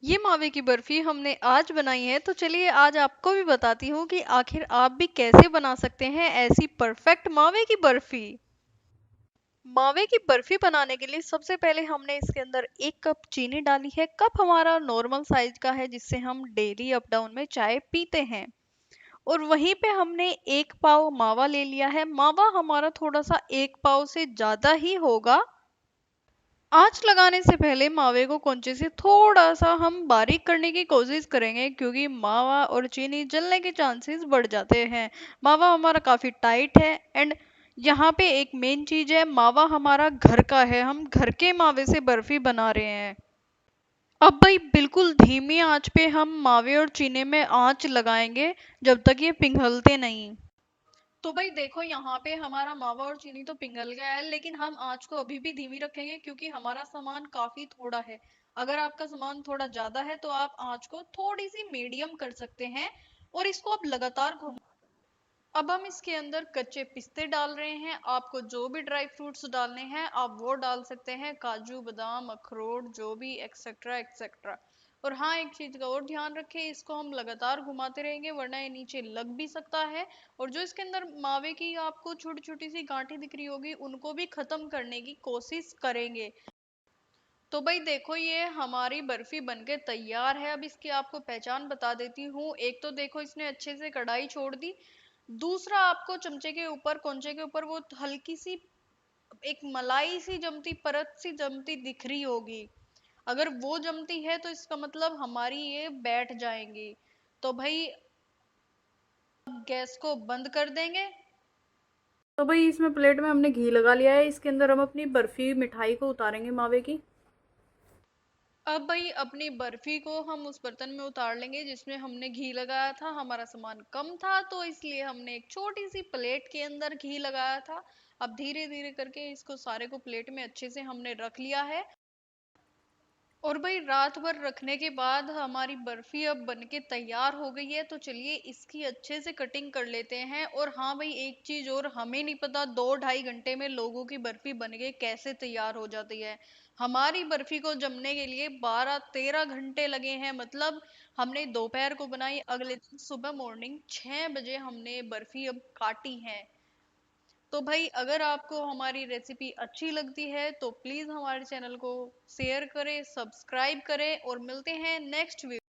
ये मावे की बर्फी हमने आज बनाई है, तो चलिए आज आपको भी बताती हूँ कि आखिर आप भी कैसे बना सकते हैं ऐसी परफेक्ट मावे की बर्फी। मावे की बर्फी बनाने के लिए सबसे पहले हमने इसके अंदर 1 कप चीनी डाली है। कप हमारा नॉर्मल साइज का है जिससे हम डेली अप डाउन में चाय पीते हैं। और वहीं पे हमने 1 पाव मावा ले लिया है। मावा हमारा थोड़ा सा 1 पाव से ज्यादा ही होगा। आंच लगाने से पहले मावे को कौंचे से थोड़ा सा हम बारीक करने की कोशिश करेंगे, क्योंकि मावा और चीनी जलने के चांसेस बढ़ जाते हैं। मावा हमारा काफी टाइट है। एंड यहाँ पे एक मेन चीज है, मावा हमारा घर का है, हम घर के मावे से बर्फी बना रहे हैं। अब भाई बिल्कुल धीमी आंच पे हम मावे और चीनी में आंच लगाएंगे जब तक ये पिघलते नहीं। तो भाई देखो, यहाँ पे हमारा मावा और चीनी तो पिघल गया है, लेकिन हम आंच को अभी भी धीमी रखेंगे क्योंकि हमारा सामान काफी थोड़ा है। अगर आपका सामान थोड़ा ज्यादा है तो आप आंच को थोड़ी सी मीडियम कर सकते हैं और इसको आप लगातार घुमा। अब हम इसके अंदर कच्चे पिस्ते डाल रहे हैं। आपको जो भी ड्राई फ्रूट्स डालने हैं आप वो डाल सकते हैं, काजू बादाम अखरोट जो भी एक्सेट्रा एक्सेट्रा। और हाँ, एक चीज का और ध्यान रखें, इसको हम लगातार घुमाते रहेंगे वरना ये नीचे लग भी सकता है। और जो इसके अंदर मावे की आपको छोटी छोटी सी गांठें दिख रही होगी उनको भी खत्म करने की कोशिश करेंगे। तो भाई देखो, ये हमारी बर्फी बनके तैयार है। अब इसकी आपको पहचान बता देती हूँ। एक तो देखो, इसने अच्छे से कढ़ाई छोड़ दी। दूसरा, आपको चमचे के ऊपर कोंचे के ऊपर वो हल्की सी एक मलाई सी जमती परत सी जमती दिख रही होगी। अगर वो जमती है तो इसका मतलब हमारी ये बैठ जाएंगी। तो भाई गैस को बंद कर देंगे। तो भाई इसमें प्लेट में हमने घी लगा लिया है। इसके अंदर हम अपनी बर्फी मिठाई को उतारेंगे मावे की। अब भाई अपनी बर्फी को हम उस बर्तन में उतार लेंगे जिसमें हमने घी लगाया था। हमारा सामान कम था तो इसलिए हमने एक छोटी सी प्लेट के अंदर घी लगाया था। अब धीरे धीरे करके इसको सारे को प्लेट में अच्छे से हमने रख लिया है। और भाई रात भर रखने के बाद हमारी बर्फी अब बनके तैयार हो गई है, तो चलिए इसकी अच्छे से कटिंग कर लेते हैं। और हाँ भाई, एक चीज और, हमें नहीं पता 2-2.5 घंटे में लोगों की बर्फी बनके कैसे तैयार हो जाती है। हमारी बर्फी को जमने के लिए 12-13 घंटे लगे हैं। मतलब हमने दोपहर को बनाई, अगले दिन सुबह मॉर्निंग 6 बजे हमने बर्फी अब काटी है। तो भाई अगर आपको हमारी रेसिपी अच्छी लगती है तो प्लीज हमारे चैनल को शेयर करें, सब्सक्राइब करें और मिलते हैं नेक्स्ट वीडियो।